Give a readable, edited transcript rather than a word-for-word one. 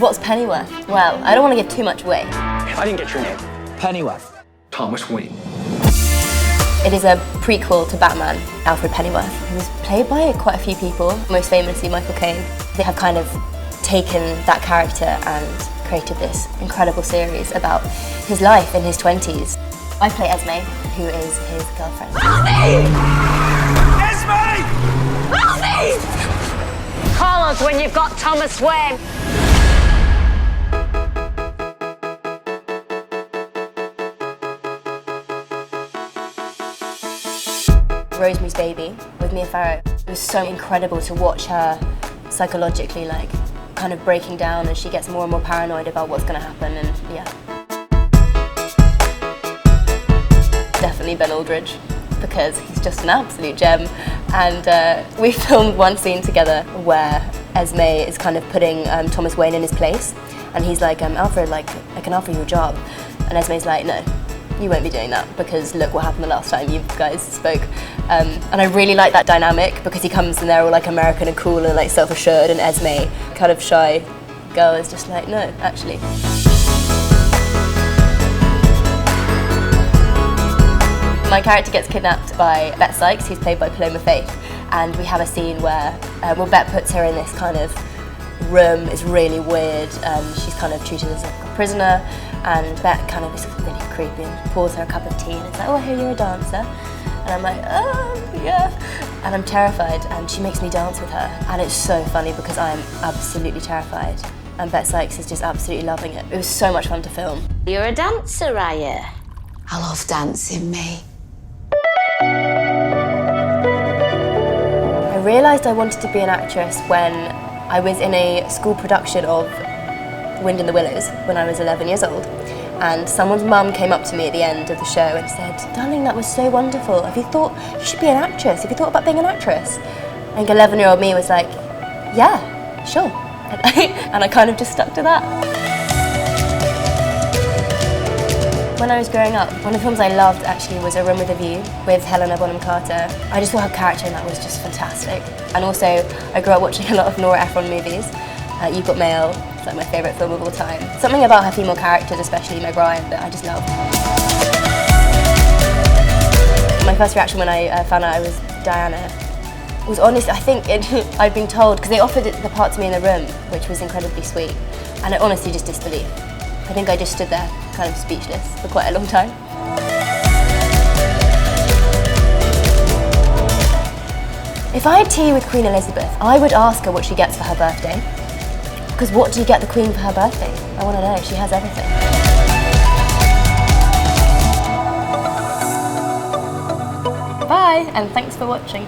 What's Pennyworth? Well, I don't want to give too much away. I didn't get your name. Pennyworth. Thomas Wayne. It is a prequel to Batman, Alfred Pennyworth, who was played by quite a few people, most famously Michael Caine. They have kind of taken that character and created this incredible series about his life in his 20s. I play Esme, who is his girlfriend. Ralphie! Esme! Ralphie! Call us when you've got Thomas Wayne. Rosemary's Baby with Mia Farrow. It was so incredible to watch her psychologically, like, kind of breaking down as she gets more and more paranoid about what's going to happen, and yeah. Definitely Ben Aldridge, because he's just an absolute gem. And we filmed one scene together where Esme is kind of putting Thomas Wayne in his place, and he's like, Alfred, like, I can offer you a job. And Esme's like, no, you won't be doing that, because look what happened the last time you guys spoke. And I really like that dynamic, because he comes in there all like American and cool and like self-assured, and Esme, kind of shy girl, is just like, no, actually. My character gets kidnapped by Bet Sykes, who's played by Paloma Faith, and we have a scene where Bet puts her in this kind of room. It's really weird. She's kind of treated as like a prisoner, and Bet kind of is really creepy and pours her a cup of tea, and it's like, oh, I hear you're a dancer. And I'm like, oh, yeah. And I'm terrified, and she makes me dance with her. And it's so funny because I'm absolutely terrified. And Bet Sykes is just absolutely loving it. It was so much fun to film. You're a dancer, are you? I love dancing, me. I realised I wanted to be an actress when I was in a school production of Wind in the Willows when I was 11 years old. And someone's mum came up to me at the end of the show and said, darling, that was so wonderful. Have you thought you should be an actress? Have you thought about being an actress? I think 11-year-old me was like, yeah, sure. And I kind of just stuck to that. When I was growing up, one of the films I loved actually was A Room with a View with Helena Bonham Carter. I just thought her character in that was just fantastic. And also, I grew up watching a lot of Nora Ephron movies. You've Got Mail, it's like my favourite film of all time. Something about her female characters, especially Meg Ryan, that I just love. My first reaction when I found out I was Diana was honestly, I think I'd been told, because they offered the part to me in the room, which was incredibly sweet, and I honestly just disbelieved. I think I just stood there, kind of speechless, for quite a long time. If I had tea with Queen Elizabeth, I would ask her what she gets for her birthday. Because what do you get the Queen for her birthday? I want to know, she has everything. Bye, and thanks for watching.